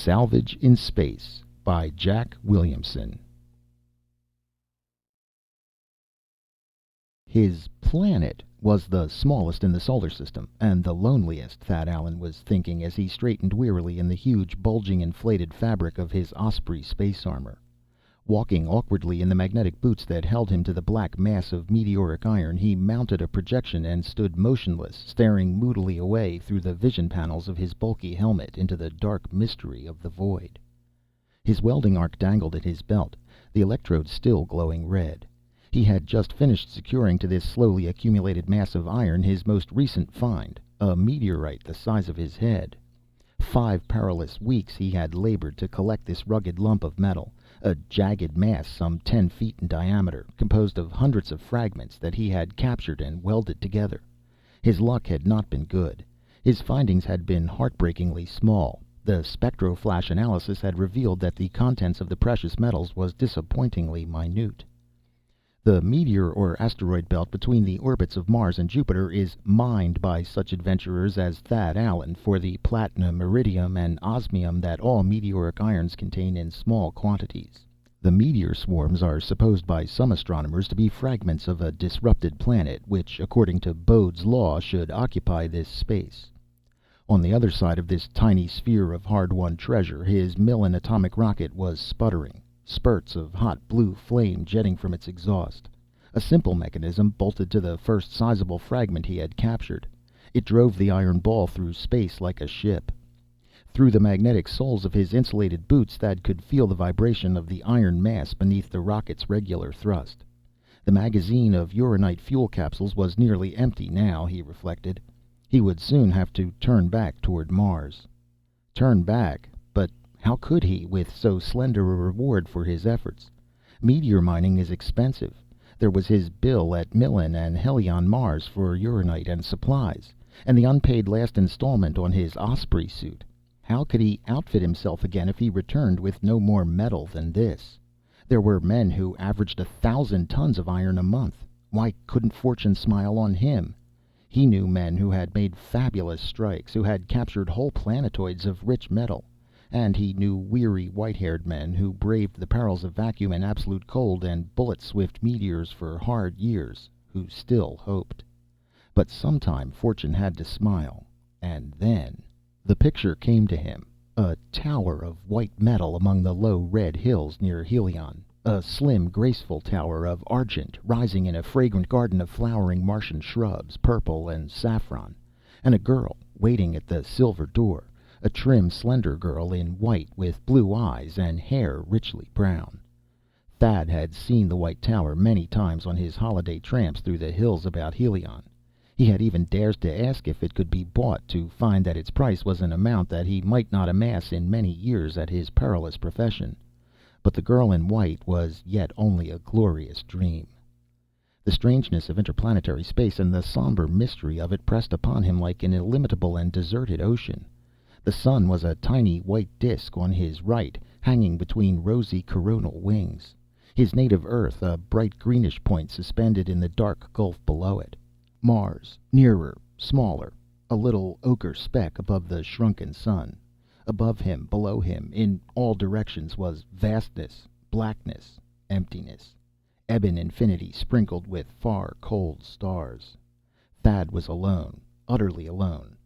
Salvage in Space by Jack Williamson. His planet was the smallest in the solar system, and the loneliest, Thad Allen was thinking as he straightened wearily in the huge, bulging, inflated fabric of his Osprey space armor. Walking awkwardly in the magnetic boots that held him to the black mass of meteoric iron, he mounted a projection and stood motionless, staring moodily away through the vision panels of his bulky helmet into the dark mystery of the void. His welding arc dangled at his belt, the electrodes still glowing red. He had just finished securing to this slowly accumulated mass of iron his most recent find, a meteorite the size of his head. 5 perilous weeks he had labored to collect this rugged lump of metal, a jagged mass some 10 feet in diameter, composed of hundreds of fragments that he had captured and welded together. His luck had not been good. His findings had been heartbreakingly small. The spectroflash analysis had revealed that the contents of the precious metals was disappointingly minute. The meteor or asteroid belt between the orbits of Mars and Jupiter is mined by such adventurers as Thad Allen for the platinum, iridium, and osmium that all meteoric irons contain in small quantities. The meteor swarms are supposed by some astronomers to be fragments of a disrupted planet, which, according to Bode's law, should occupy this space. On the other side of this tiny sphere of hard-won treasure, his Millen atomic rocket was sputtering, spurts of hot blue flame jetting from its exhaust. A simple mechanism bolted to the first sizable fragment he had captured. It drove the iron ball through space like a ship. Through the magnetic soles of his insulated boots, Thad could feel the vibration of the iron mass beneath the rocket's regular thrust. The magazine of uranite fuel capsules was nearly empty now, he reflected. He would soon have to turn back toward Mars. Turn back? But how could he, with so slender a reward for his efforts? Meteor mining is expensive. There was his bill at Millen and Helion Mars for uranite and supplies, and the unpaid last installment on his Osprey suit. How could he outfit himself again if he returned with no more metal than this? There were men who averaged 1,000 tons of iron a month. Why couldn't fortune smile on him? He knew men who had made fabulous strikes, who had captured whole planetoids of rich metal. And he knew weary, white-haired men who braved the perils of vacuum and absolute cold and bullet-swift meteors for hard years, who still hoped. But sometime fortune had to smile, and then the picture came to him, a tower of white metal among the low red hills near Helion, a slim, graceful tower of argent rising in a fragrant garden of flowering Martian shrubs, purple and saffron, and a girl waiting at the silver door. A trim, slender girl in white, with blue eyes and hair richly brown. Thad had seen the white tower many times on his holiday tramps through the hills about Helion. He had even dared to ask if it could be bought, to find that its price was an amount that he might not amass in many years at his perilous profession. But the girl in white was yet only a glorious dream. The strangeness of interplanetary space and the somber mystery of it pressed upon him like an illimitable and deserted ocean. The sun was a tiny white disk on his right, hanging between rosy coronal wings. His native Earth, a bright greenish point suspended in the dark gulf below it. Mars, nearer, smaller, a little ochre speck above the shrunken sun. Above him, below him, in all directions was vastness, blackness, emptiness. Ebon infinity sprinkled with far, cold stars. Thad was alone, utterly alone.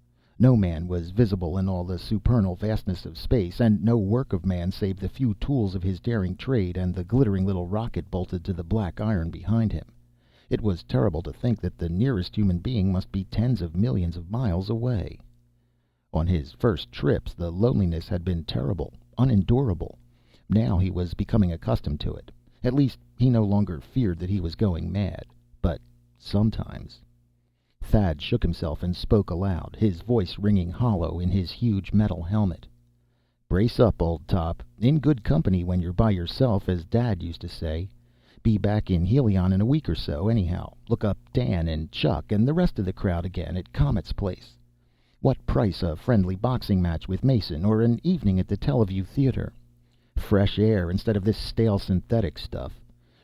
No man was visible in all the supernal vastness of space, and no work of man save the few tools of his daring trade and the glittering little rocket bolted to the black iron behind him. It was terrible to think that the nearest human being must be tens of millions of miles away. On his first trips the loneliness had been terrible, unendurable. Now he was becoming accustomed to it. At least he no longer feared that he was going mad. But sometimes Thad shook himself and spoke aloud, his voice ringing hollow in his huge metal helmet. "Brace up, old top. In good company when you're by yourself, as Dad used to say. Be back in Helion in a week or so, anyhow. Look up Dan and Chuck and the rest of the crowd again at Comet's place. What price a friendly boxing match with Mason, or an evening at the Teleview Theater? Fresh air instead of this stale synthetic stuff.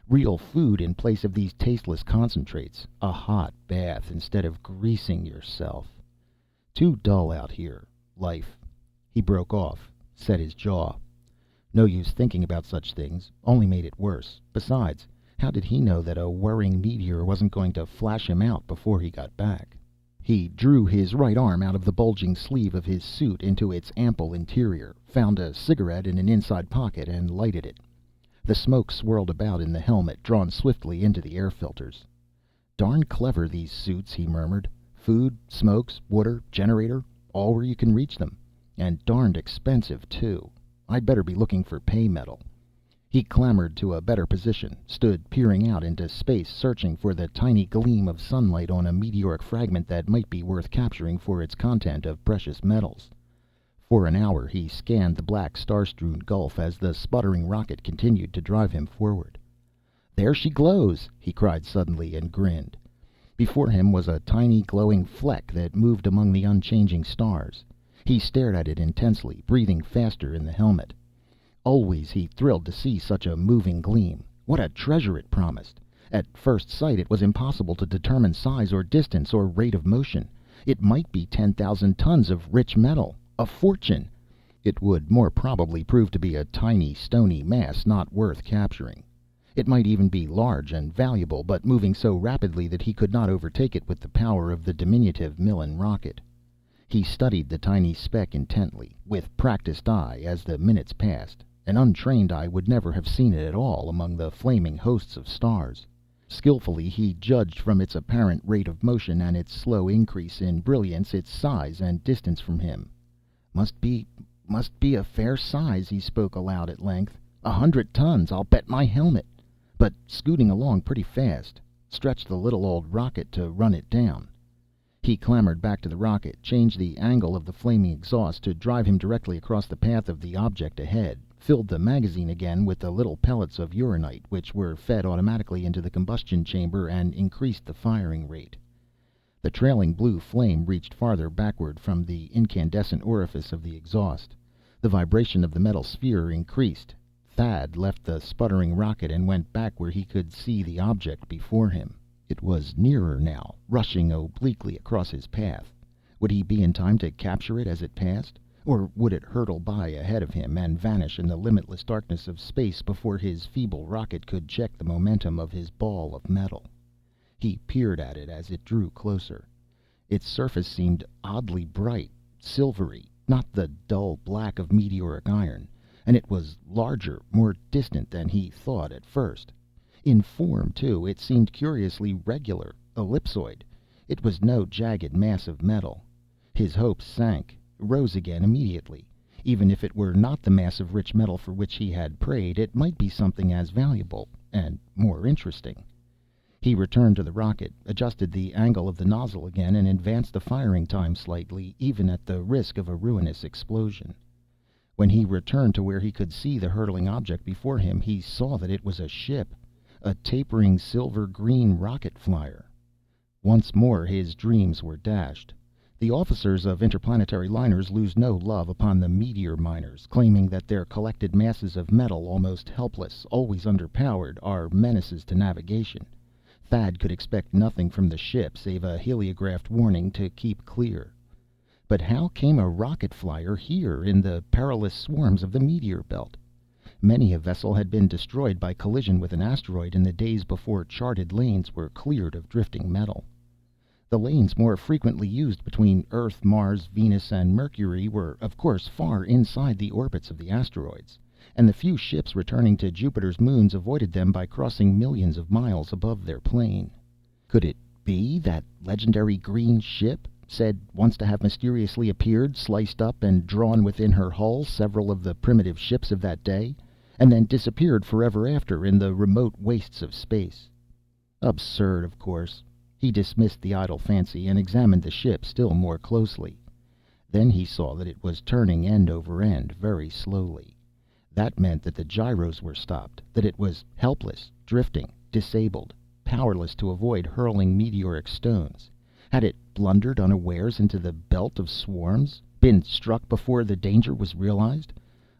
Real food in place of these tasteless concentrates. A hot bath instead of greasing yourself. Too dull out here. Life." He broke off. set his jaw. No use thinking about such things, only made it worse. Besides, how did he know that a whirring meteor wasn't going to flash him out before he got back? He drew his right arm out of the bulging sleeve of his suit into its ample interior, found a cigarette in an inside pocket, and lighted it. The smoke swirled about in the helmet, drawn swiftly into the air filters. "Darn clever, these suits," he murmured. "Food, smokes, water, generator, all where you can reach them. And darned expensive, too. I'd better be looking for pay metal." He clambered to a better position, stood peering out into space, searching for the tiny gleam of sunlight on a meteoric fragment that might be worth capturing for its content of precious metals. For an hour he scanned the black, star-strewn gulf as the sputtering rocket continued to drive him forward. "There she glows!" he cried suddenly, and grinned. Before him was a tiny glowing fleck that moved among the unchanging stars. He stared at it intensely, breathing faster in the helmet. Always he thrilled to see such a moving gleam. What a treasure it promised! At first sight it was impossible to determine size or distance or rate of motion. It might be 10,000 tons of rich metal. A fortune! It would more probably prove to be a tiny, stony mass not worth capturing. It might even be large and valuable, but moving so rapidly that he could not overtake it with the power of the diminutive Millen rocket. He studied the tiny speck intently, with practiced eye, as the minutes passed. An untrained eye would never have seen it at all among the flaming hosts of stars. Skillfully he judged from its apparent rate of motion and its slow increase in brilliance its size and distance from him. Must be a fair size," he spoke aloud at length. 100 tons, I'll bet my helmet. But scooting along pretty fast. Stretch the little old rocket to run it down." He clambered back to the rocket, changed the angle of the flaming exhaust to drive him directly across the path of the object ahead, filled the magazine again with the little pellets of uranite, which were fed automatically into the combustion chamber, and increased the firing rate. The trailing blue flame reached farther backward from the incandescent orifice of the exhaust. The vibration of the metal sphere increased. Thad left the sputtering rocket and went back where he could see the object before him. It was nearer now, rushing obliquely across his path. Would he be in time to capture it as it passed? Or would it hurtle by ahead of him and vanish in the limitless darkness of space before his feeble rocket could check the momentum of his ball of metal? He peered at it as it drew closer. Its surface seemed oddly bright, silvery, not the dull black of meteoric iron, and it was larger, more distant than he thought at first. In form, too, it seemed curiously regular, ellipsoid. It was no jagged mass of metal. His hopes sank, rose again immediately. Even if it were not the mass of rich metal for which he had prayed, it might be something as valuable and more interesting. He returned to the rocket, adjusted the angle of the nozzle again, and advanced the firing time slightly, even at the risk of a ruinous explosion. When he returned to where he could see the hurtling object before him, he saw that it was a ship. A tapering silver-green rocket flyer. Once more his dreams were dashed. The officers of interplanetary liners lose no love upon the meteor miners, claiming that their collected masses of metal, almost helpless, always underpowered, are menaces to navigation. Thad could expect nothing from the ship save a heliographed warning to keep clear. But how came a rocket flyer here in the perilous swarms of the meteor belt? Many a vessel had been destroyed by collision with an asteroid in the days before charted lanes were cleared of drifting metal. The lanes more frequently used between Earth, Mars, Venus, and Mercury were, of course, far inside the orbits of the asteroids, and the few ships returning to Jupiter's moons avoided them by crossing millions of miles above their plane. Could it be that legendary green ship, said once to have mysteriously appeared, sliced up and drawn within her hull several of the primitive ships of that day, and then disappeared forever after in the remote wastes of space? Absurd, of course. He dismissed the idle fancy and examined the ship still more closely. Then he saw that it was turning end over end very slowly. That meant that the gyros were stopped, that it was helpless, drifting, disabled, powerless to avoid hurling meteoric stones. Had it blundered unawares into the belt of swarms? Been struck before the danger was realized?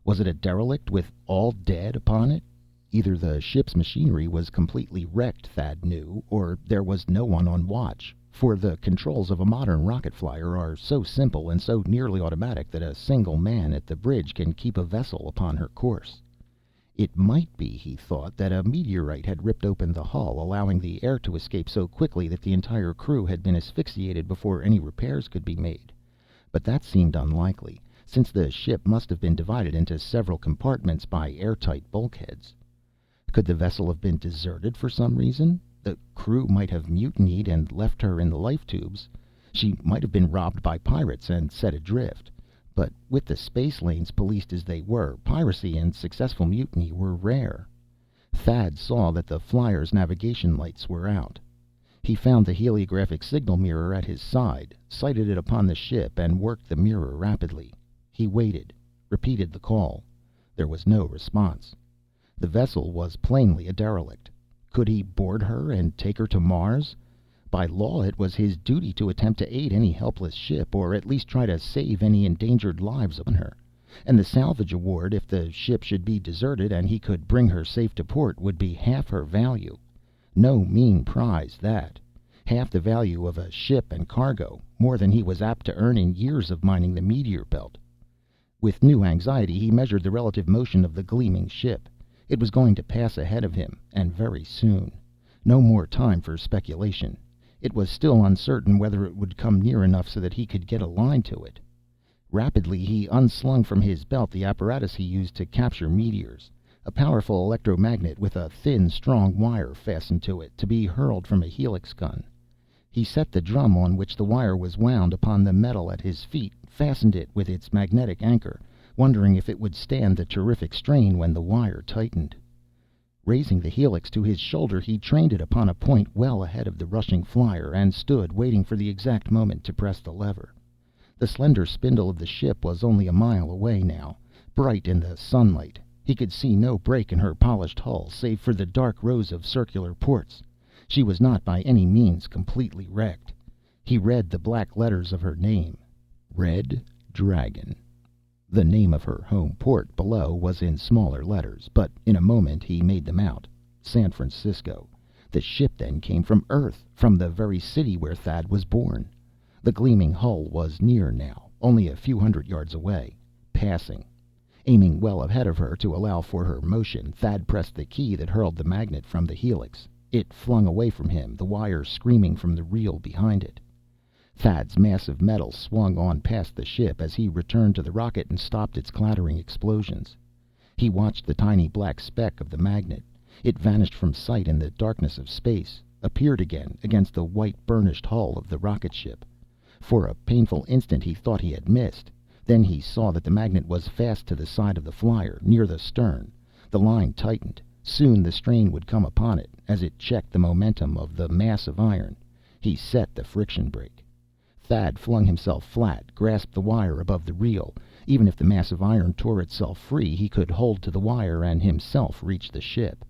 Was it a derelict with all dead upon it? Either the ship's machinery was completely wrecked, Thad knew, or there was no one on watch, for the controls of a modern rocket flyer are so simple and so nearly automatic that a single man at the bridge can keep a vessel upon her course. It might be, he thought, that a meteorite had ripped open the hull, allowing the air to escape so quickly that the entire crew had been asphyxiated before any repairs could be made. But that seemed unlikely, since the ship must have been divided into several compartments by airtight bulkheads. Could the vessel have been deserted for some reason? The crew might have mutinied and left her in the life tubes. She might have been robbed by pirates and set adrift. But with the space lanes policed as they were, piracy and successful mutiny were rare. Thad saw that the flyer's navigation lights were out. He found the heliographic signal mirror at his side, sighted it upon the ship, and worked the mirror rapidly. He waited, repeated the call. There was no response. The vessel was plainly a derelict. Could he board her and take her to Mars? By law, it was his duty to attempt to aid any helpless ship, or at least try to save any endangered lives on her. And the salvage award, if the ship should be deserted and he could bring her safe to port, would be half her value. No mean prize, that. Half the value of a ship and cargo, more than he was apt to earn in years of mining the meteor belt. With new anxiety, he measured the relative motion of the gleaming ship. It was going to pass ahead of him, and very soon. No more time for speculation. It was still uncertain whether it would come near enough so that he could get a line to it. Rapidly, he unslung from his belt the apparatus he used to capture meteors, a powerful electromagnet with a thin, strong wire fastened to it, to be hurled from a helix gun. He set the drum on which the wire was wound upon the metal at his feet, fastened it with its magnetic anchor, wondering if it would stand the terrific strain when the wire tightened. Raising the helix to his shoulder, he trained it upon a point well ahead of the rushing flyer, and stood waiting for the exact moment to press the lever. The slender spindle of the ship was only a mile away now, bright in the sunlight. He could see no break in her polished hull, save for the dark rows of circular ports. She was not by any means completely wrecked. He read the black letters of her name. Red Dragon. The name of her home port below was in smaller letters, but in a moment he made them out. San Francisco. The ship then came from Earth, from the very city where Thad was born. The gleaming hull was near now, only a few hundred yards away, passing. Aiming well ahead of her to allow for her motion, Thad pressed the key that hurled the magnet from the helix. It flung away from him, the wire screaming from the reel behind it. Thad's mass of metal swung on past the ship as he returned to the rocket and stopped its clattering explosions. He watched the tiny black speck of the magnet. It vanished from sight in the darkness of space, appeared again against the white burnished hull of the rocket ship. For a painful instant he thought he had missed. Then he saw that the magnet was fast to the side of the flyer, near the stern. The line tightened. Soon the strain would come upon it, as it checked the momentum of the mass of iron. He set the friction brake. Thad flung himself flat, grasped the wire above the reel. Even if the mass of iron tore itself free, he could hold to the wire and himself reach the ship.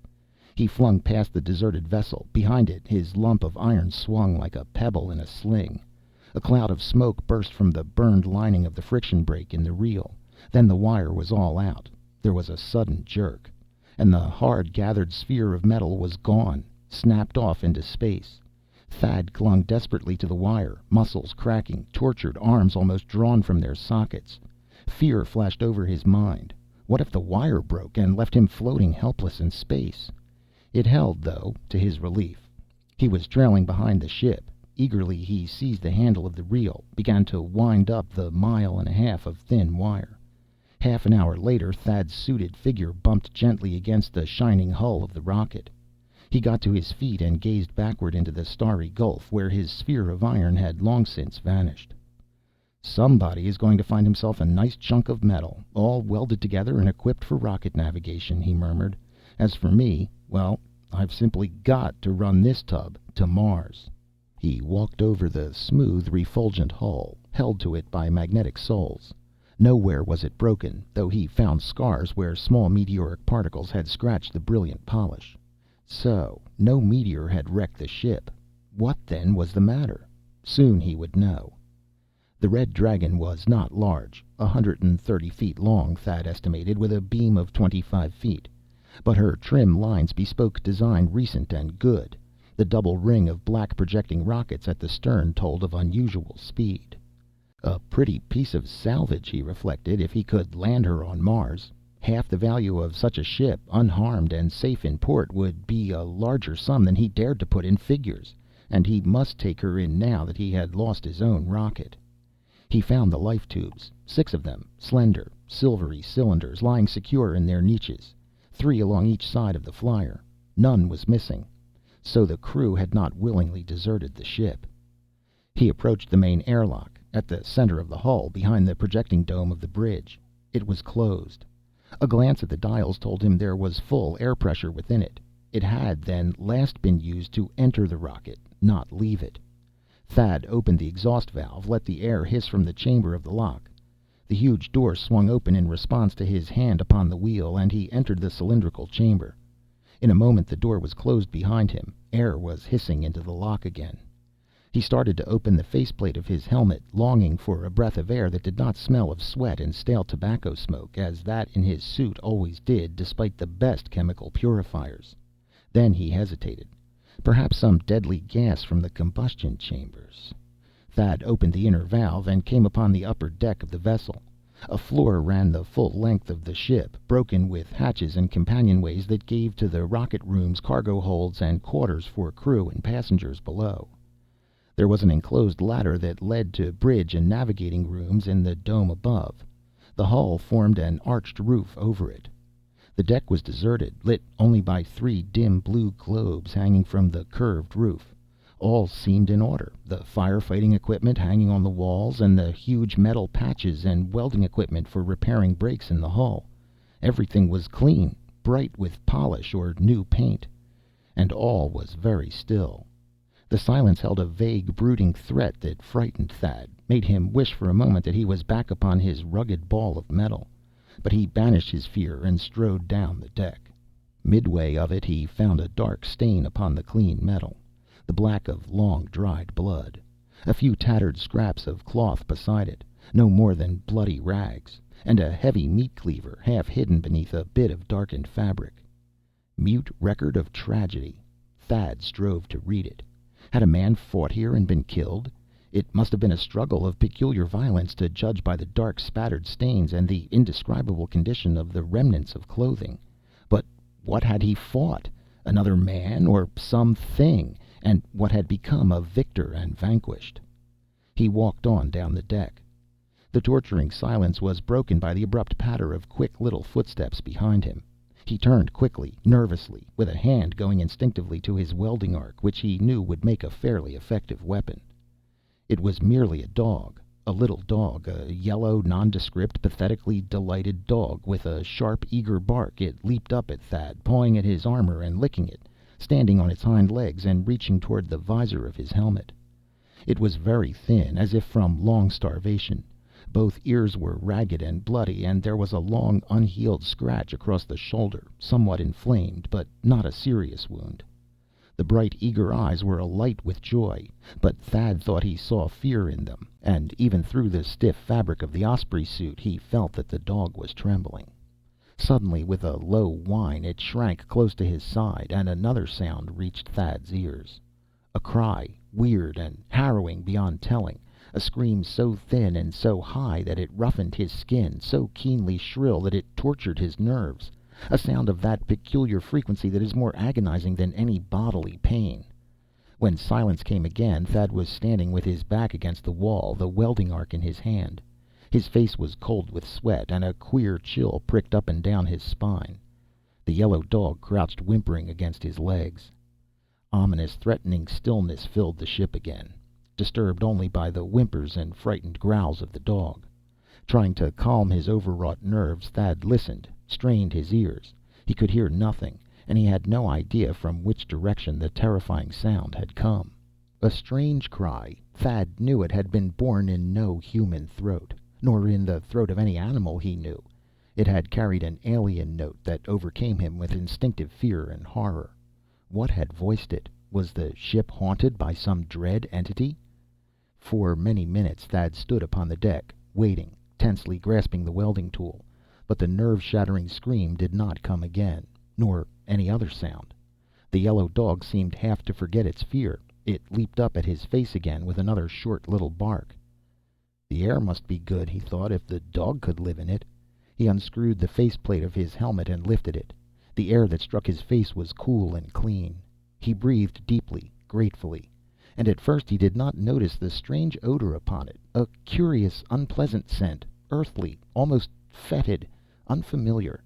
He flung past the deserted vessel. Behind it, his lump of iron swung like a pebble in a sling. A cloud of smoke burst from the burned lining of the friction brake in the reel. Then the wire was all out. There was a sudden jerk, and the hard gathered sphere of metal was gone, snapped off into space. Thad clung desperately to the wire, muscles cracking, tortured arms almost drawn from their sockets. Fear flashed over his mind. What if the wire broke and left him floating helpless in space? It held, though, to his relief. He was trailing behind the ship. Eagerly he seized the handle of the reel, began to wind up the mile and a half of thin wire. Half an hour later, Thad's suited figure bumped gently against the shining hull of the rocket. He got to his feet and gazed backward into the starry gulf, where his sphere of iron had long since vanished. "Somebody is going to find himself a nice chunk of metal, all welded together and equipped for rocket navigation," he murmured. "As for me, well, I've simply got to run this tub to Mars." He walked over the smooth, refulgent hull, held to it by magnetic soles. Nowhere was it broken, though he found scars where small meteoric particles had scratched the brilliant polish. So, no meteor had wrecked the ship. What, then, was the matter? Soon he would know. The Red Dragon was not large, 130 feet long, Thad estimated, with a beam of 25 feet. But her trim lines bespoke design recent and good. The double ring of black projecting rockets at the stern told of unusual speed. A pretty piece of salvage, he reflected, if he could land her on Mars. Half the value of such a ship, unharmed and safe in port, would be a larger sum than he dared to put in figures, and he must take her in now that he had lost his own rocket. He found the life tubes, 6 of them, slender, silvery cylinders lying secure in their niches, 3 along each side of the flyer. None was missing. So the crew had not willingly deserted the ship. He approached the main airlock, at the center of the hull, behind the projecting dome of the bridge. It was closed. A glance at the dials told him there was full air pressure within it. It had, then, last been used to enter the rocket, not leave it. Thad opened the exhaust valve, let the air hiss from the chamber of the lock. The huge door swung open in response to his hand upon the wheel, and he entered the cylindrical chamber. In a moment the door was closed behind him. Air was hissing into the lock again. He started to open the faceplate of his helmet, longing for a breath of air that did not smell of sweat and stale tobacco smoke, as that in his suit always did, despite the best chemical purifiers. Then he hesitated. Perhaps some deadly gas from the combustion chambers. Thad opened the inner valve and came upon the upper deck of the vessel. A floor ran the full length of the ship, broken with hatches and companionways that gave to the rocket rooms, cargo holds, and quarters for crew and passengers below. There was an enclosed ladder that led to bridge and navigating rooms in the dome above. The hull formed an arched roof over it. The deck was deserted, lit only by 3 dim blue globes hanging from the curved roof. All seemed in order, the firefighting equipment hanging on the walls, and the huge metal patches and welding equipment for repairing breaks in the hull. Everything was clean, bright with polish or new paint. And all was very still. The silence held a vague, brooding threat that frightened Thad, made him wish for a moment that he was back upon his rugged ball of metal. But he banished his fear and strode down the deck. Midway of it he found a dark stain upon the clean metal, the black of long dried blood. A few tattered scraps of cloth beside it, no more than bloody rags, and a heavy meat cleaver half hidden beneath a bit of darkened fabric. Mute record of tragedy. Thad strove to read it. Had a man fought here and been killed? It must have been a struggle of peculiar violence, to judge by the dark spattered stains and the indescribable condition of the remnants of clothing. But what had he fought? Another man, or some thing? And what had become of victor and vanquished? He walked on down the deck. The torturing silence was broken by the abrupt patter of quick little footsteps behind him. He turned quickly, nervously, with a hand going instinctively to his welding arc, which he knew would make a fairly effective weapon. It was merely a dog, a little dog, a yellow, nondescript, pathetically delighted dog. With a sharp, eager bark it leaped up at Thad, pawing at his armor and licking it, standing on its hind legs and reaching toward the visor of his helmet. It was very thin, as if from long starvation. Both ears were ragged and bloody, and there was a long, unhealed scratch across the shoulder, somewhat inflamed, but not a serious wound. The bright, eager eyes were alight with joy, but Thad thought he saw fear in them, and even through the stiff fabric of the Osprey suit he felt that the dog was trembling. Suddenly, with a low whine, it shrank close to his side, and another sound reached Thad's ears. A cry, weird and harrowing beyond telling. A scream so thin and so high that it roughened his skin, so keenly shrill that it tortured his nerves. A sound of that peculiar frequency that is more agonizing than any bodily pain. When silence came again, Thad was standing with his back against the wall, the welding arc in his hand. His face was cold with sweat, and a queer chill pricked up and down his spine. The yellow dog crouched whimpering against his legs. Ominous, threatening stillness filled the ship again, disturbed only by the whimpers and frightened growls of the dog. Trying to calm his overwrought nerves, Thad listened, strained his ears. He could hear nothing, and he had no idea from which direction the terrifying sound had come. A strange cry. Thad knew it had been born in no human throat, nor in the throat of any animal he knew. It had carried an alien note that overcame him with instinctive fear and horror. What had voiced it? Was the ship haunted by some dread entity? For many minutes Thad stood upon the deck, waiting, tensely grasping the welding tool. But the nerve-shattering scream did not come again, nor any other sound. The yellow dog seemed half to forget its fear. It leaped up at his face again with another short little bark. The air must be good, he thought, if the dog could live in it. He unscrewed the faceplate of his helmet and lifted it. The air that struck his face was cool and clean. He breathed deeply, gratefully. And at first he did not notice the strange odor upon it, a curious, unpleasant scent, earthly, almost fetid, unfamiliar.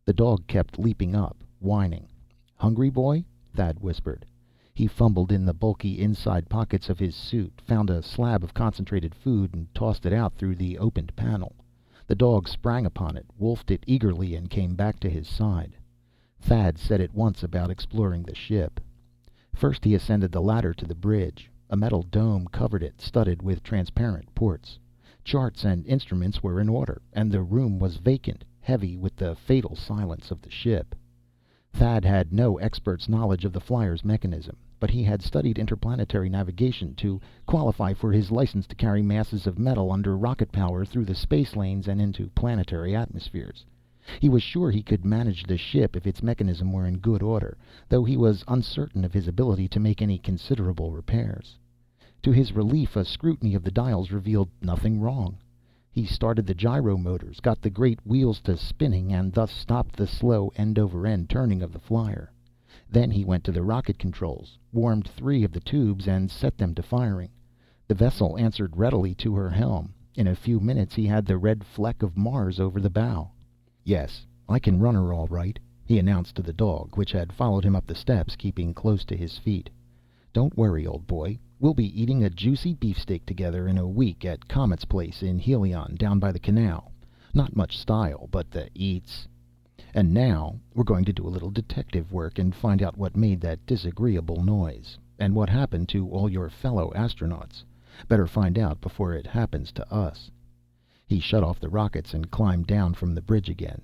The dog kept leaping up, whining. "Hungry, boy?" Thad whispered. He fumbled in the bulky inside pockets of his suit, found a slab of concentrated food, and tossed it out through the opened panel. The dog sprang upon it, wolfed it eagerly, and came back to his side. Thad set at once about exploring the ship. First he ascended the ladder to the bridge. A metal dome covered it, studded with transparent ports. Charts and instruments were in order, and the room was vacant, heavy with the fatal silence of the ship. Thad had no expert's knowledge of the flyer's mechanism, but he had studied interplanetary navigation to qualify for his license to carry masses of metal under rocket power through the space lanes and into planetary atmospheres. He was sure he could manage the ship if its mechanism were in good order, though he was uncertain of his ability to make any considerable repairs. To his relief, a scrutiny of the dials revealed nothing wrong. He started the gyro motors, got the great wheels to spinning, and thus stopped the slow end-over-end turning of the flyer. Then he went to the rocket controls, warmed 3 of the tubes, and set them to firing. The vessel answered readily to her helm. In a few minutes he had the red fleck of Mars over the bow. "Yes, I can run her all right," he announced to the dog, which had followed him up the steps, keeping close to his feet. "Don't worry, old boy. We'll be eating a juicy beefsteak together in a week at Comet's place in Helion, down by the canal. Not much style, but the eats. And now we're going to do a little detective work and find out what made that disagreeable noise, and what happened to all your fellow astronauts. Better find out before it happens to us." He shut off the rockets and climbed down from the bridge again.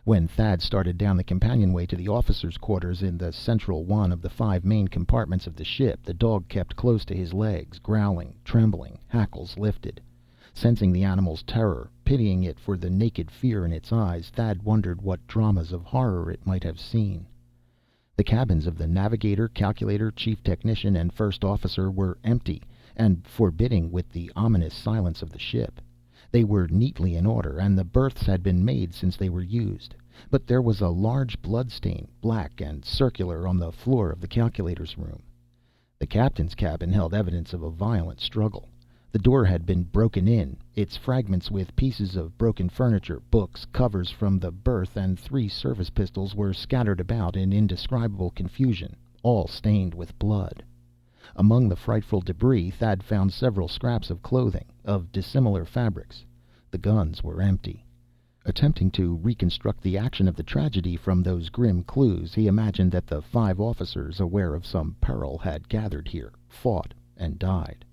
When Thad started down the companionway to the officers' quarters in the central one of the 5 main compartments of the ship, the dog kept close to his legs, growling, trembling, hackles lifted. Sensing the animal's terror, pitying it for the naked fear in its eyes, Thad wondered what dramas of horror it might have seen. The cabins of the navigator, calculator, chief technician, and first officer were empty, and forbidding with the ominous silence of the ship. They were neatly in order, and the berths had been made since they were used. But there was a large blood stain, black and circular, on the floor of the calculator's room. The captain's cabin held evidence of a violent struggle. The door had been broken in, its fragments with pieces of broken furniture, books, covers from the berth, and 3 service pistols were scattered about in indescribable confusion, all stained with blood. Among the frightful debris, Thad found several scraps of clothing, of dissimilar fabrics. The guns were empty. Attempting to reconstruct the action of the tragedy from those grim clues, he imagined that the 5 officers, aware of some peril, had gathered here, fought, and died.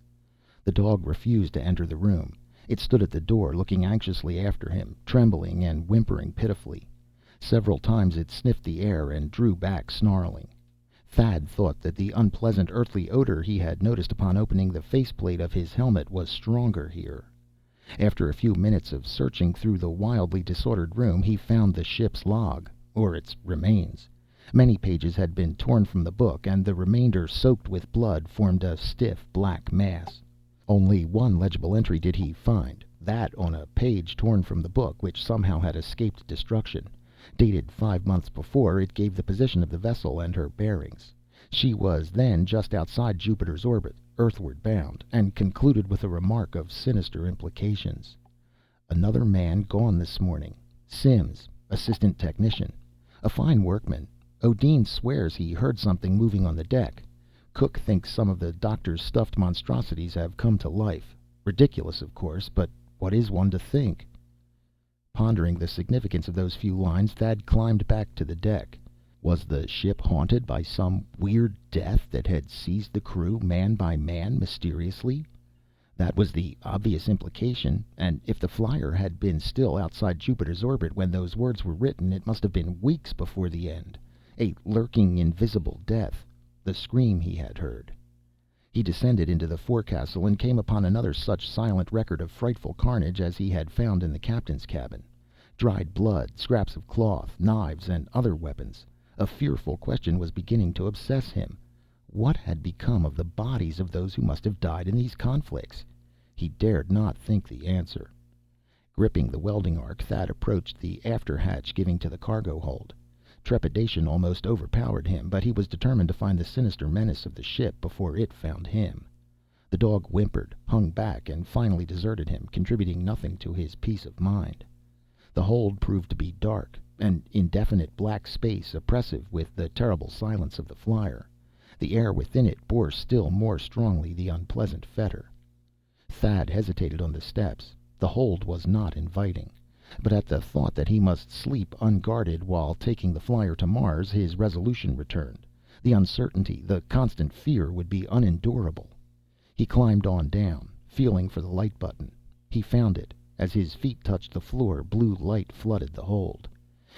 The dog refused to enter the room. It stood at the door, looking anxiously after him, trembling and whimpering pitifully. Several times it sniffed the air and drew back, snarling. Thad thought that the unpleasant earthly odor he had noticed upon opening the faceplate of his helmet was stronger here. After a few minutes of searching through the wildly disordered room, he found the ship's log, or its remains. Many pages had been torn from the book, and the remainder, soaked with blood, formed a stiff black mass. Only one legible entry did he find, that on a page torn from the book, which somehow had escaped destruction. Dated 5 months before, it gave the position of the vessel and her bearings. She was then just outside Jupiter's orbit, earthward bound, and concluded with a remark of sinister implications. "Another man gone this morning. Sims, assistant technician. A fine workman. Odin swears he heard something moving on the deck. Cook thinks some of the doctor's stuffed monstrosities have come to life. Ridiculous, of course, but what is one to think?" Pondering the significance of those few lines, Thad climbed back to the deck. Was the ship haunted by some weird death that had seized the crew, man by man, mysteriously? That was the obvious implication, and if the flyer had been still outside Jupiter's orbit when those words were written, it must have been weeks before the end. A lurking, invisible death, the scream he had heard. He descended into the forecastle and came upon another such silent record of frightful carnage as he had found in the captain's cabin. Dried blood, scraps of cloth, knives, and other weapons. A fearful question was beginning to obsess him. What had become of the bodies of those who must have died in these conflicts? He dared not think the answer. Gripping the welding arc, Thad approached the after hatch giving to the cargo hold. Trepidation almost overpowered him, but he was determined to find the sinister menace of the ship before it found him. The dog whimpered, hung back, and finally deserted him, contributing nothing to his peace of mind. The hold proved to be dark, an indefinite black space, oppressive with the terrible silence of the flyer. The air within it bore still more strongly the unpleasant fetor. Thad hesitated on the steps. The hold was not inviting. But at the thought that he must sleep unguarded while taking the flyer to Mars, his resolution returned. The uncertainty, the constant fear would be unendurable. He climbed on down, feeling for the light button. He found it. As his feet touched the floor, blue light flooded the hold.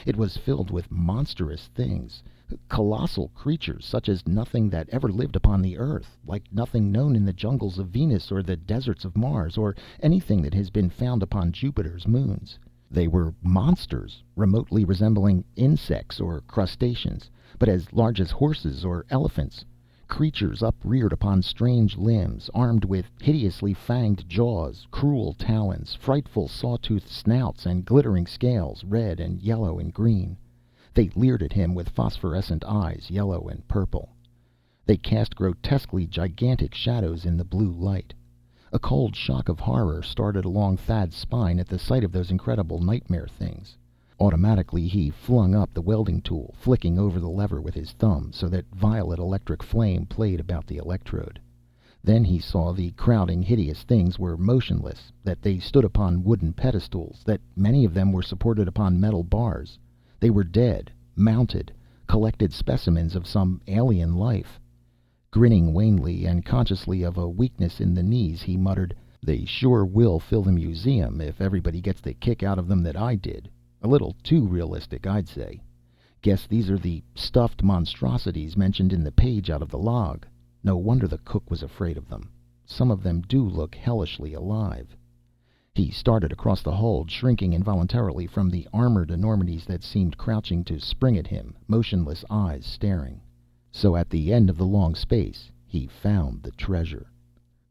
It was filled with monstrous things, colossal creatures such as nothing that ever lived upon the earth, like nothing known in the jungles of Venus or the deserts of Mars, or anything that has been found upon Jupiter's moons. They were monsters, remotely resembling insects or crustaceans, but as large as horses or elephants. Creatures upreared upon strange limbs, armed with hideously fanged jaws, cruel talons, frightful saw-toothed snouts, and glittering scales, red and yellow and green. They leered at him with phosphorescent eyes, yellow and purple. They cast grotesquely gigantic shadows in the blue light. A cold shock of horror started along Thad's spine at the sight of those incredible nightmare things. Automatically he flung up the welding tool, flicking over the lever with his thumb so that violet electric flame played about the electrode. Then he saw the crowding, hideous things were motionless, that they stood upon wooden pedestals, that many of them were supported upon metal bars. They were dead, mounted, collected specimens of some alien life. Grinning wanly and consciously of a weakness in the knees, he muttered, "They sure will fill the museum if everybody gets the kick out of them that I did. A little too realistic, I'd say. Guess these are the stuffed monstrosities mentioned in the page out of the log. No wonder the cook was afraid of them. Some of them do look hellishly alive." He started across the hold, shrinking involuntarily from the armored enormities that seemed crouching to spring at him, motionless eyes staring. So at the end of the long space, he found the treasure.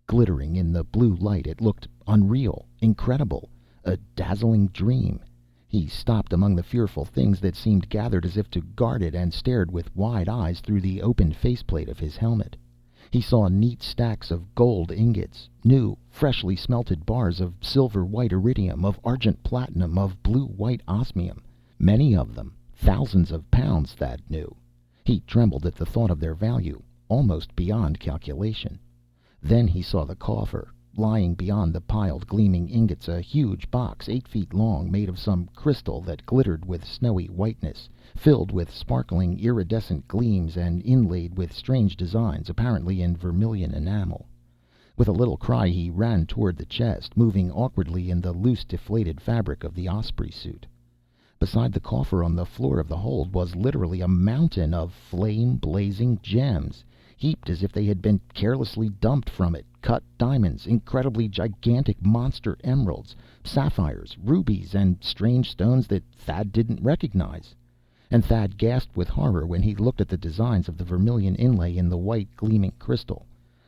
Glittering in the blue light, it looked unreal, incredible, a dazzling dream. He stopped among the fearful things that seemed gathered as if to guard it, and stared with wide eyes through the open faceplate of his helmet. He saw neat stacks of gold ingots, new, freshly smelted bars of silver-white iridium, of argent platinum, of blue-white osmium. Many of them, thousands of pounds, Thad knew. He trembled at the thought of their value, almost beyond calculation. Then he saw the coffer. Lying beyond the piled gleaming ingots, a huge box 8 feet long, made of some crystal that glittered with snowy whiteness, filled with sparkling iridescent gleams, and inlaid with strange designs, apparently in vermilion enamel. With a little cry he ran toward the chest, moving awkwardly in the loose deflated fabric of the Osprey suit. Beside the coffer on the floor of the hold was literally a mountain of flame-blazing gems, heaped as if they had been carelessly dumped from it. Cut diamonds, incredibly gigantic monster emeralds, sapphires, rubies, and strange stones that Thad didn't recognize. And Thad gasped with horror when he looked at the designs of the vermilion inlay in the white gleaming crystal.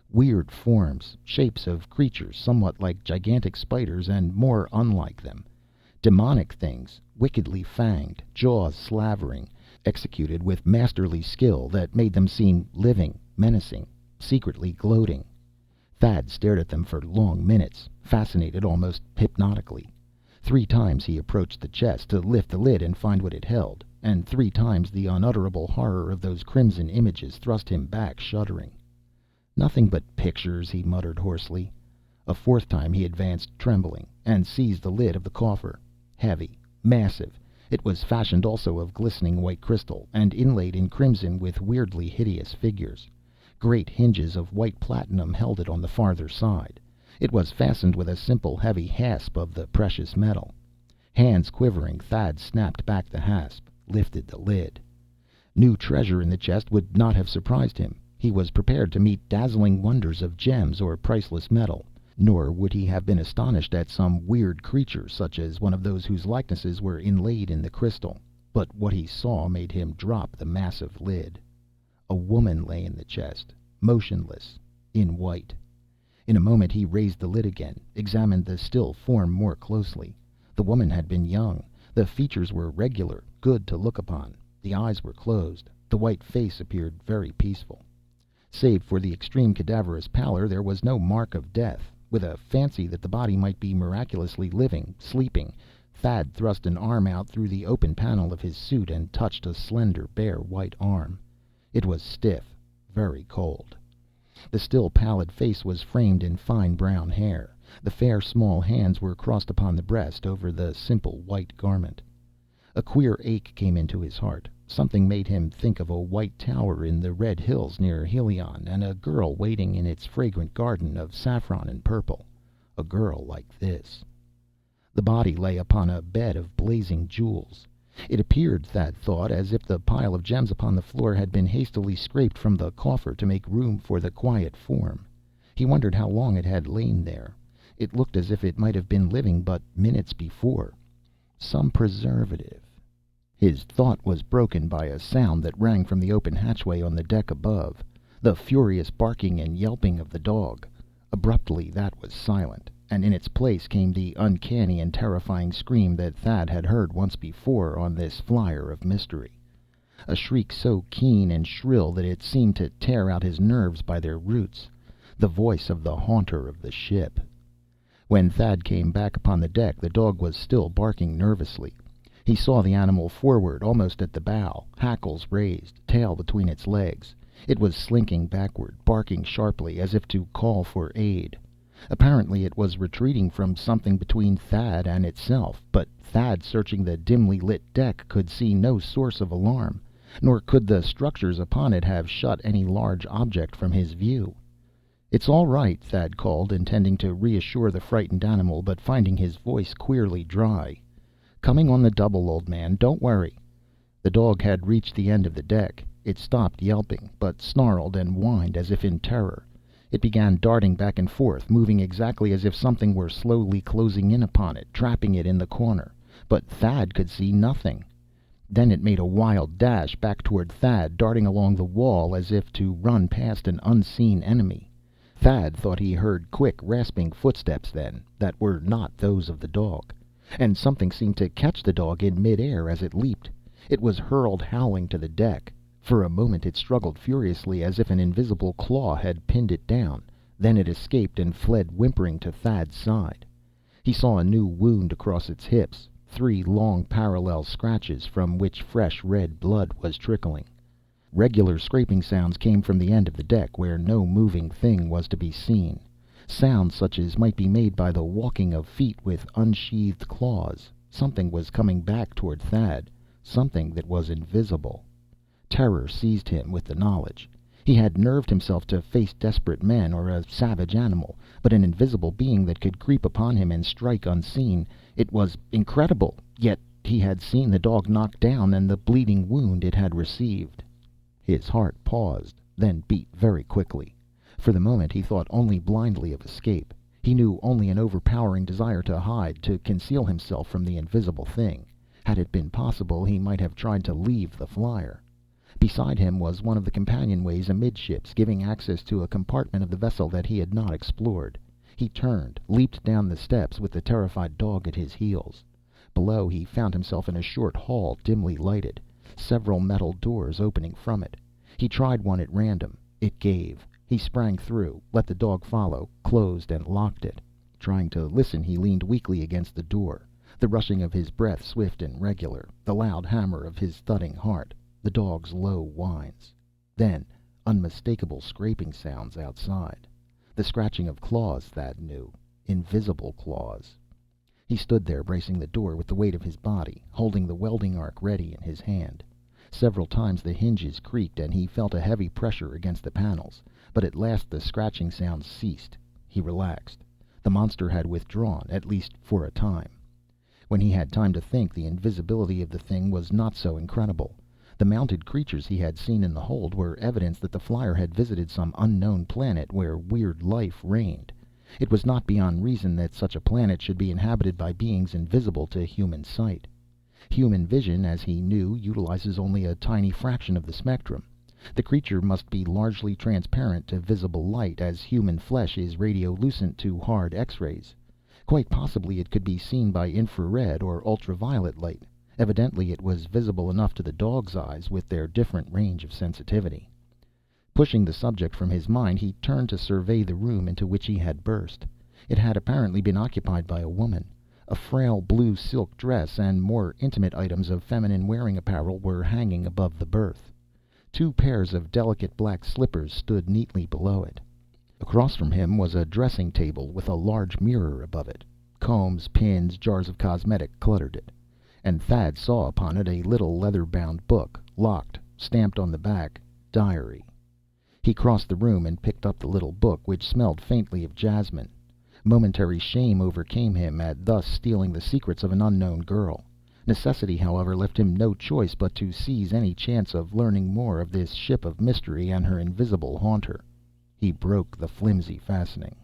Weird forms, shapes of creatures somewhat like gigantic spiders and more unlike them. Demonic things, wickedly fanged, jaws slavering, executed with masterly skill that made them seem living, menacing, secretly gloating. Thad stared at them for long minutes, fascinated almost hypnotically. 3 times he approached the chest to lift the lid and find what it held, and 3 times the unutterable horror of those crimson images thrust him back shuddering. "Nothing but pictures," he muttered hoarsely. A 4th time he advanced, trembling, and seized the lid of the coffer. Heavy, massive, it was fashioned also of glistening white crystal, and inlaid in crimson with weirdly hideous figures. Great hinges of white platinum held it on the farther side. It was fastened with a simple heavy hasp of the precious metal. Hands quivering, Thad snapped back the hasp, lifted the lid. New treasure in the chest would not have surprised him. He was prepared to meet dazzling wonders of gems or priceless metal. Nor would he have been astonished at some weird creature, such as one of those whose likenesses were inlaid in the crystal. but what he saw made him drop the massive lid. A woman lay in the chest, motionless, in white. In a moment he raised the lid again, examined the still form more closely. The woman had been young. The features were regular, good to look upon. The eyes were closed. The white face appeared very peaceful. Save for the extreme cadaverous pallor, there was no mark of death. With a fancy that the body might be miraculously living, sleeping, Thad thrust an arm out through the open panel of his suit and touched a slender, bare white arm. It was stiff, very cold. The still pallid face was framed in fine brown hair. The fair small hands were crossed upon the breast over the simple white garment. A queer ache came into his heart. Something made him think of a white tower in the red hills near Helion, and a girl waiting in its fragrant garden of saffron and purple. A girl like this. The body lay upon a bed of blazing jewels. It appeared, Thad thought, as if the pile of gems upon the floor had been hastily scraped from the coffer to make room for the quiet form. He wondered how long it had lain there. It looked as if it might have been living but minutes before. Some preservative. His thought was broken by a sound that rang from the open hatchway on the deck above, the furious barking and yelping of the dog. Abruptly that was silent, and in its place came the uncanny and terrifying scream that Thad had heard once before on this flyer of mystery. A shriek so keen and shrill that it seemed to tear out his nerves by their roots. The voice of the haunter of the ship. When Thad came back upon the deck, the dog was still barking nervously. He saw the animal forward, almost at the bow, hackles raised, tail between its legs. It was slinking backward, barking sharply, as if to call for aid. Apparently it was retreating from something between Thad and itself, but Thad, searching the dimly lit deck, could see no source of alarm, nor could the structures upon it have shut any large object from his view. "It's all right," Thad called, intending to reassure the frightened animal, but finding his voice queerly dry. "Coming on the double, old man. Don't worry." The dog had reached the end of the deck. It stopped yelping, but snarled and whined as if in terror. It began darting back and forth, moving exactly as if something were slowly closing in upon it, trapping it in the corner. But Thad could see nothing. Then it made a wild dash back toward Thad, darting along the wall as if to run past an unseen enemy. Thad thought he heard quick, rasping footsteps then, that were not those of the dog. And something seemed to catch the dog in midair as it leaped. It was hurled howling to the deck. For a moment it struggled furiously, as if an invisible claw had pinned it down. Then it escaped and fled whimpering to Thad's side. He saw a new wound across its hips, 3 long parallel scratches from which fresh red blood was trickling. Regular scraping sounds came from the end of the deck, where no moving thing was to be seen. Sounds such as might be made by the walking of feet with unsheathed claws. Something was coming back toward Thad, something that was invisible. Terror seized him with the knowledge. He had nerved himself to face desperate men or a savage animal, but an invisible being that could creep upon him and strike unseen. It was incredible, yet he had seen the dog knocked down and the bleeding wound it had received. His heart paused, then beat very quickly. For the moment he thought only blindly of escape. He knew only an overpowering desire to hide, to conceal himself from the invisible thing. Had it been possible, he might have tried to leave the flyer. Beside him was one of the companionways amidships, giving access to a compartment of the vessel that he had not explored. He turned, leaped down the steps with the terrified dog at his heels. Below he found himself in a short hall, dimly lighted, several metal doors opening from it. He tried one at random. It gave. He sprang through, let the dog follow, closed and locked it. Trying to listen, he leaned weakly against the door. The rushing of his breath swift and regular, the loud hammer of his thudding heart, the dog's low whines. Then unmistakable scraping sounds outside. The scratching of claws, Thad knew. Invisible claws. He stood there, bracing the door with the weight of his body, holding the welding arc ready in his hand. Several times the hinges creaked and he felt a heavy pressure against the panels, but at last the scratching sounds ceased. He relaxed. The monster had withdrawn, at least for a time. When he had time to think, the invisibility of the thing was not so incredible. The mounted creatures he had seen in the hold were evidence that the flyer had visited some unknown planet where weird life reigned. It was not beyond reason that such a planet should be inhabited by beings invisible to human sight. Human vision, as he knew, utilizes only a tiny fraction of the spectrum. The creature must be largely transparent to visible light, as human flesh is radiolucent to hard X-rays. Quite possibly it could be seen by infrared or ultraviolet light. Evidently it was visible enough to the dog's eyes, with their different range of sensitivity. Pushing the subject from his mind, he turned to survey the room into which he had burst. It had apparently been occupied by a woman. A frail blue silk dress and more intimate items of feminine wearing apparel were hanging above the berth. 2 pairs of delicate black slippers stood neatly below it. Across from him was a dressing table with a large mirror above it. Combs, pins, jars of cosmetic cluttered it. And Thad saw upon it a little leather-bound book, locked, stamped on the back, "Diary." He crossed the room and picked up the little book, which smelled faintly of jasmine. Momentary shame overcame him at thus stealing the secrets of an unknown girl. Necessity, however, left him no choice but to seize any chance of learning more of this ship of mystery and her invisible haunter. He broke the flimsy fastening.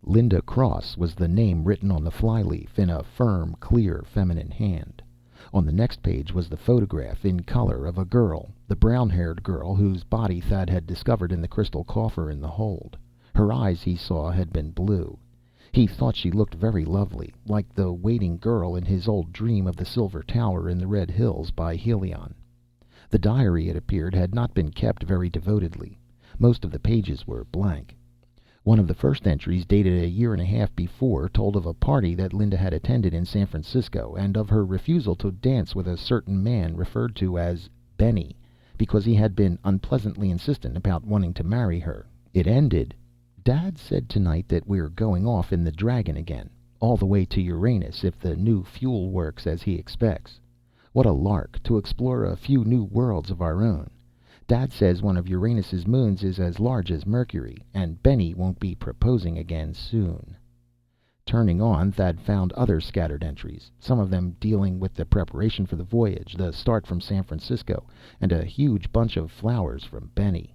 Linda Cross was the name written on the flyleaf in a firm, clear, feminine hand. On the next page was the photograph, in color, of a girl, the brown-haired girl whose body Thad had discovered in the crystal coffer in the hold. Her eyes, he saw, had been blue. He thought she looked very lovely, like the waiting girl in his old dream of the silver tower in the Red Hills by Helion. The diary, it appeared, had not been kept very devotedly. Most of the pages were blank. One of the first entries, dated a year and a half before, told of a party that Linda had attended in San Francisco, and of her refusal to dance with a certain man referred to as Benny, because he had been unpleasantly insistent about wanting to marry her. It ended: "Dad said tonight that we're going off in the Dragon again, all the way to Uranus, if the new fuel works as he expects. What a lark, to explore a few new worlds of our own. Dad says one of Uranus's moons is as large as Mercury, and Benny won't be proposing again soon." Turning on, Thad found other scattered entries, some of them dealing with the preparation for the voyage, the start from San Francisco, and a huge bunch of flowers from Benny.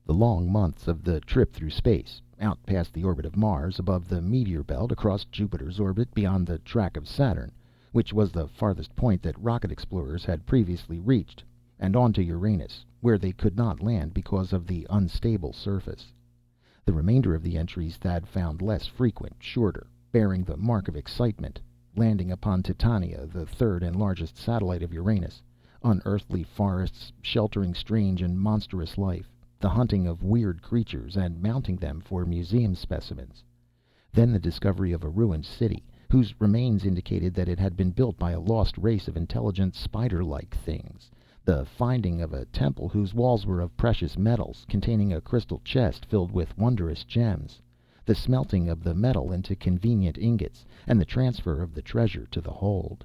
The long months of the trip through space, out past the orbit of Mars, above the meteor belt, across Jupiter's orbit, beyond the track of Saturn, which was the farthest point that rocket explorers had previously reached, and on to Uranus, where they could not land because of the unstable surface. The remainder of the entries Thad found less frequent, shorter, bearing the mark of excitement: landing upon Titania, the third and largest satellite of Uranus; unearthly forests sheltering strange and monstrous life; the hunting of weird creatures and mounting them for museum specimens; then the discovery of a ruined city, whose remains indicated that it had been built by a lost race of intelligent spider-like things; the finding of a temple whose walls were of precious metals, containing a crystal chest filled with wondrous gems; the smelting of the metal into convenient ingots, and the transfer of the treasure to the hold.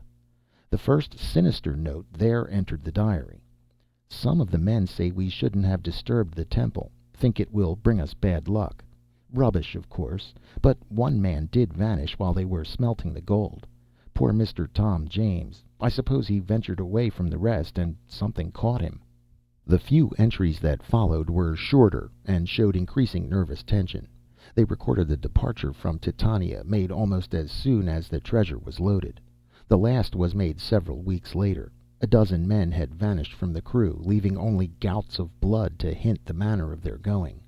The first sinister note there entered the diary: "Some of the men say we shouldn't have disturbed the temple, think it will bring us bad luck." Rubbish, of course, but one man did vanish while they were smelting the gold. Poor Mr. Tom James. I suppose he ventured away from the rest, and something caught him. The few entries that followed were shorter, and showed increasing nervous tension. They recorded the departure from Titania, made almost as soon as the treasure was loaded. The last was made several weeks later. A dozen men had vanished from the crew, leaving only gouts of blood to hint the manner of their going.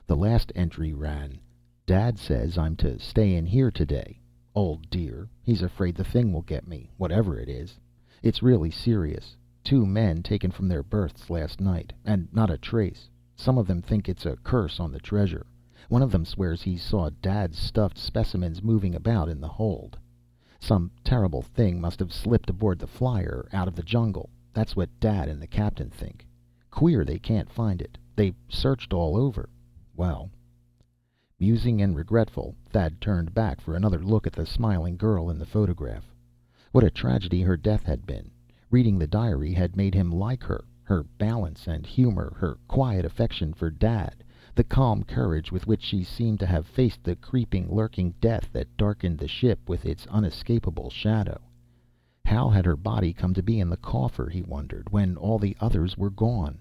The last entry ran: "Dad says I'm to stay in here today. Old dear, he's afraid the thing will get me, whatever it is. It's really serious. 2 men taken from their berths last night, and not a trace. Some of them think it's a curse on the treasure. One of them swears he saw Dad's stuffed specimens moving about in the hold. Some terrible thing must have slipped aboard the flyer out of the jungle. That's what Dad and the captain think. Queer they can't find it. They've searched all over. Well." Musing and regretful, Thad turned back for another look at the smiling girl in the photograph. What a tragedy her death had been. Reading the diary had made him like her balance and humor, her quiet affection for Dad, the calm courage with which she seemed to have faced the creeping, lurking death that darkened the ship with its unescapable shadow. How had her body come to be in the coffer, he wondered, when all the others were gone?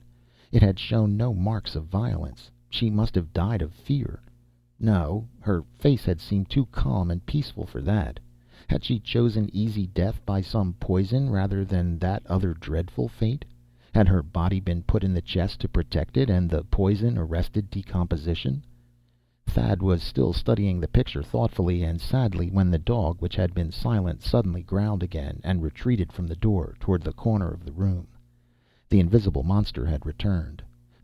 It had shown no marks of violence. She must have died of fear. No, her face had seemed too calm and peaceful for that. Had she chosen easy death by some poison rather than that other dreadful fate? Had her body been put in the chest to protect it, and the poison arrested decomposition? Thad was still studying the picture thoughtfully and sadly when the dog, which had been silent, suddenly growled again, and retreated from the door toward the corner of the room. The invisible monster had returned.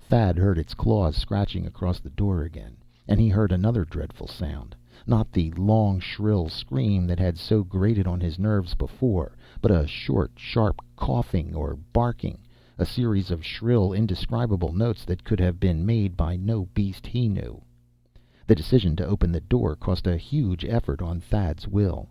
Thad heard its claws scratching across the door again, and he heard another dreadful sound. Not the long, shrill scream that had so grated on his nerves before, but a short, sharp coughing or barking, a series of shrill, indescribable notes that could have been made by no beast he knew. The decision to open the door cost a huge effort on Thad's will.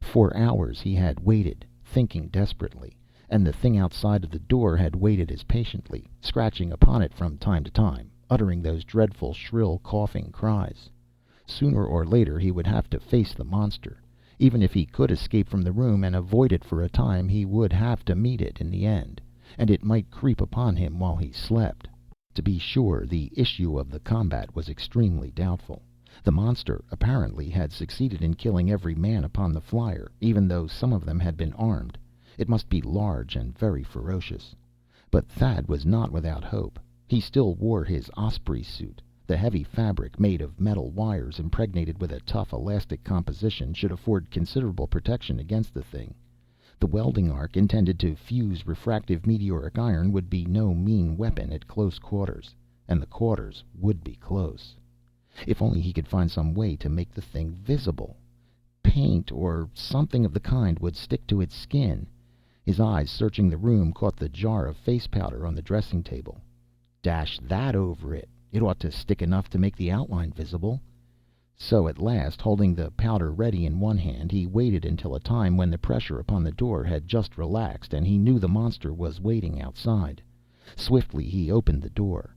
For hours he had waited, thinking desperately, and the thing outside of the door had waited as patiently, scratching upon it from time to time, uttering those dreadful, shrill, coughing cries. Sooner or later he would have to face the monster. Even if he could escape from the room and avoid it for a time, he would have to meet it in the end, and it might creep upon him while he slept. To be sure, the issue of the combat was extremely doubtful. The monster, apparently, had succeeded in killing every man upon the flyer, even though some of them had been armed. It must be large and very ferocious. But Thad was not without hope. He still wore his osprey suit. The heavy fabric, made of metal wires impregnated with a tough, elastic composition, should afford considerable protection against the thing. The welding arc, intended to fuse refractive meteoric iron, would be no mean weapon at close quarters. And the quarters would be close. If only he could find some way to make the thing visible. Paint, or something of the kind, would stick to its skin. His eyes, searching the room, caught the jar of face powder on the dressing table. Dash that over it. It ought to stick enough to make the outline visible. So at last, holding the powder ready in one hand, he waited until a time when the pressure upon the door had just relaxed and he knew the monster was waiting outside. Swiftly he opened the door.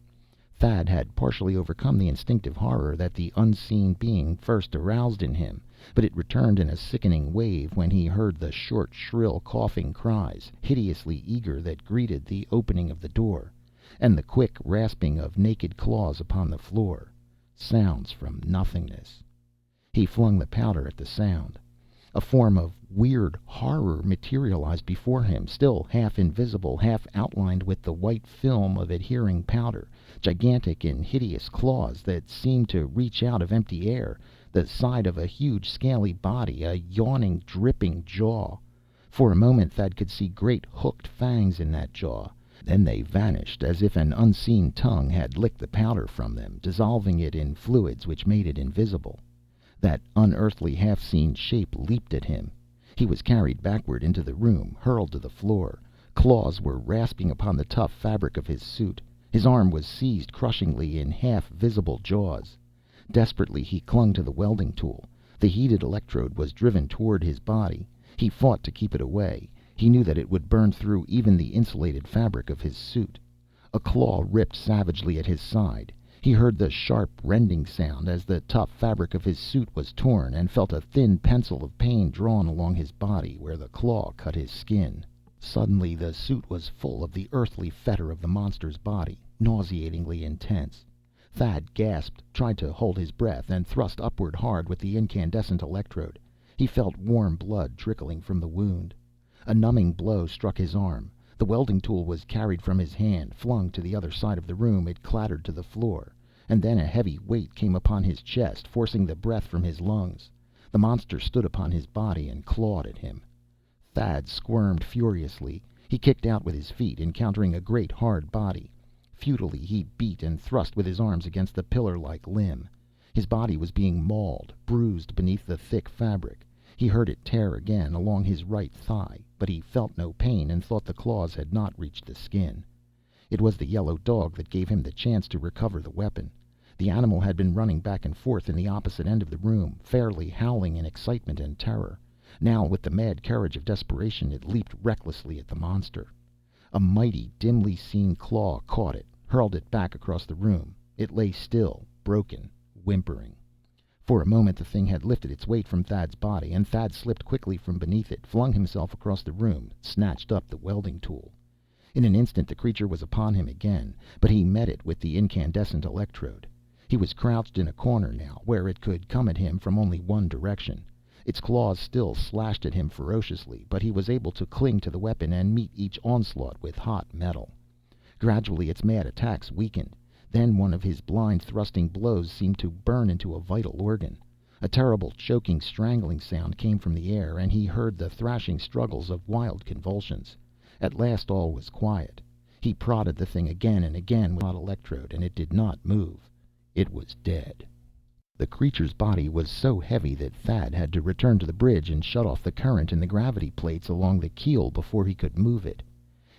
Thad had partially overcome the instinctive horror that the unseen being first aroused in him, but it returned in a sickening wave when he heard the short, shrill, coughing cries, hideously eager, that greeted the opening of the door, and the quick rasping of naked claws upon the floor. Sounds from nothingness. He flung the powder at the sound. A form of weird horror materialized before him, still half invisible, half outlined with the white film of adhering powder, gigantic and hideous claws that seemed to reach out of empty air, the side of a huge scaly body, a yawning, dripping jaw. For a moment Thad could see great hooked fangs in that jaw. Then they vanished, as if an unseen tongue had licked the powder from them, dissolving it in fluids which made it invisible. That unearthly, half-seen shape leaped at him. He was carried backward into the room, hurled to the floor. Claws were rasping upon the tough fabric of his suit. His arm was seized crushingly in half-visible jaws. Desperately he clung to the welding tool. The heated electrode was driven toward his body. He fought to keep it away. He knew that it would burn through even the insulated fabric of his suit. A claw ripped savagely at his side. He heard the sharp rending sound as the tough fabric of his suit was torn, and felt a thin pencil of pain drawn along his body where the claw cut his skin. Suddenly the suit was full of the earthly fetor of the monster's body, nauseatingly intense. Thad gasped, tried to hold his breath, and thrust upward hard with the incandescent electrode. He felt warm blood trickling from the wound. A numbing blow struck his arm. The welding tool was carried from his hand, flung to the other side of the room. It clattered to the floor, and then a heavy weight came upon his chest, forcing the breath from his lungs. The monster stood upon his body and clawed at him. Thad squirmed furiously. He kicked out with his feet, encountering a great hard body. Futilely he beat and thrust with his arms against the pillar-like limb. His body was being mauled, bruised beneath the thick fabric. He heard it tear again along his right thigh, but he felt no pain and thought the claws had not reached the skin. It was the yellow dog that gave him the chance to recover the weapon. The animal had been running back and forth in the opposite end of the room, fairly howling in excitement and terror. Now, with the mad courage of desperation, it leaped recklessly at the monster. A mighty, dimly seen claw caught it, hurled it back across the room. It lay still, broken, whimpering. For a moment the thing had lifted its weight from Thad's body, and Thad slipped quickly from beneath it, flung himself across the room, snatched up the welding tool. In an instant the creature was upon him again, but he met it with the incandescent electrode. He was crouched in a corner now, where it could come at him from only one direction. Its claws still slashed at him ferociously, but he was able to cling to the weapon and meet each onslaught with hot metal. Gradually its mad attacks weakened. Then one of his blind thrusting blows seemed to burn into a vital organ. A terrible choking strangling sound came from the air, and he heard the thrashing struggles of wild convulsions. At last all was quiet. He prodded the thing again and again with an electrode, and it did not move. It was dead. The creature's body was so heavy that Thad had to return to the bridge and shut off the current in the gravity plates along the keel before he could move it.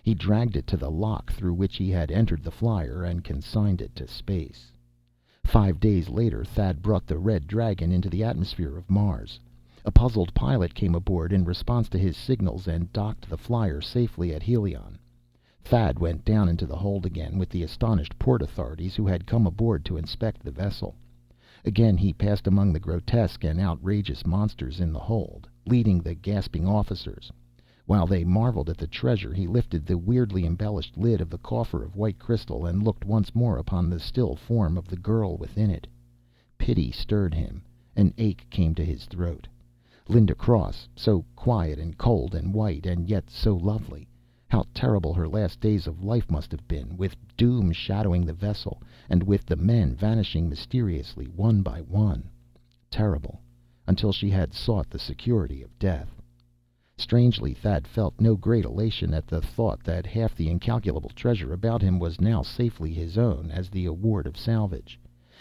He dragged it to the lock through which he had entered the flyer and consigned it to space. 5 days later, Thad brought the Red Dragon into the atmosphere of Mars. A puzzled pilot came aboard in response to his signals and docked the flyer safely at Helion. Thad went down into the hold again with the astonished port authorities who had come aboard to inspect the vessel. Again he passed among the grotesque and outrageous monsters in the hold, leading the gasping officers. While they marveled at the treasure, he lifted the weirdly embellished lid of the coffer of white crystal and looked once more upon the still form of the girl within it. Pity stirred him. An ache came to his throat. Linda Cross, so quiet and cold and white, and yet so lovely. How terrible her last days of life must have been, with doom shadowing the vessel, and with the men vanishing mysteriously one by one. Terrible, until she had sought the security of death. Strangely, Thad felt no great elation at the thought that half the incalculable treasure about him was now safely his own, as the award of salvage.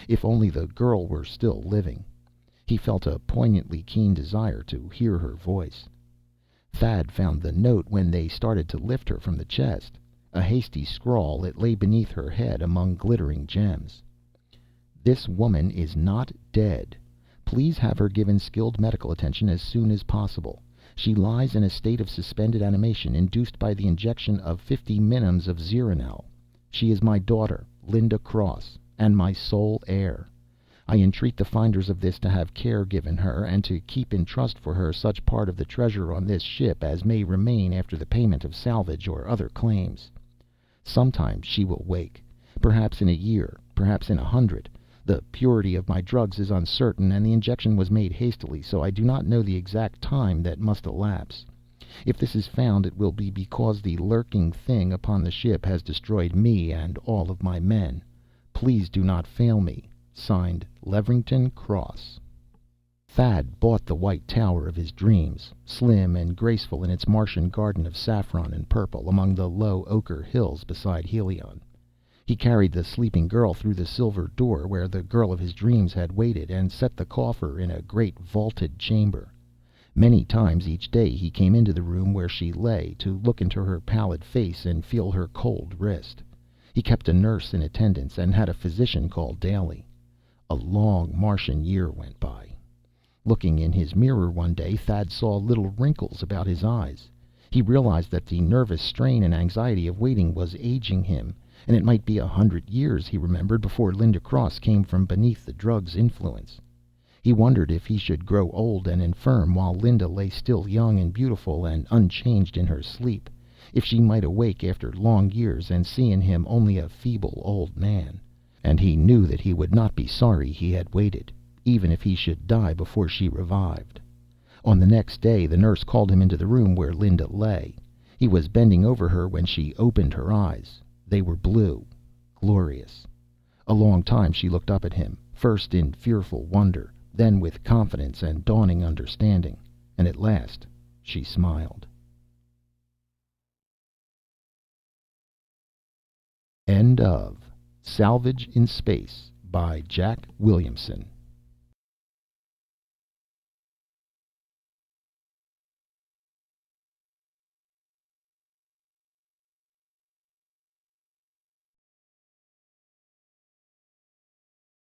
If only the girl were still living. He felt a poignantly keen desire to hear her voice. Thad found the note when they started to lift her from the chest. A hasty scrawl, it lay beneath her head among glittering gems. "This woman is not dead. Please have her given skilled medical attention as soon as possible. She lies in a state of suspended animation induced by the injection of 50 minims of Zeranel. She is my daughter, Linda Cross, and my sole heir. I entreat the finders of this to have care given her, and to keep in trust for her such part of the treasure on this ship as may remain after the payment of salvage or other claims. Sometime she will wake, perhaps in a year, perhaps in 100. The purity of my drugs is uncertain, and the injection was made hastily, so I do not know the exact time that must elapse. If this is found, it will be because the lurking thing upon the ship has destroyed me and all of my men. Please do not fail me. Signed, Leverington Cross." Thad bought the white tower of his dreams, slim and graceful in its Martian garden of saffron and purple among the low ochre hills beside Helion. He carried the sleeping girl through the silver door where the girl of his dreams had waited, and set the coffer in a great vaulted chamber. Many times each day he came into the room where she lay, to look into her pallid face and feel her cold wrist. He kept a nurse in attendance, and had a physician called daily. A long Martian year went by. Looking in his mirror one day, Thad saw little wrinkles about his eyes. He realized that the nervous strain and anxiety of waiting was aging him, and it might be 100 years, he remembered, before Linda Cross came from beneath the drug's influence. He wondered if he should grow old and infirm while Linda lay still young and beautiful and unchanged in her sleep, if she might awake after long years and see in him only a feeble old man. And he knew that he would not be sorry he had waited, even if he should die before she revived. On the next day the nurse called him into the room where Linda lay. He was bending over her when she opened her eyes. They were blue, glorious. A long time she looked up at him, first in fearful wonder, then with confidence and dawning understanding, and at last she smiled. End of Salvage in Space by Jack Williamson.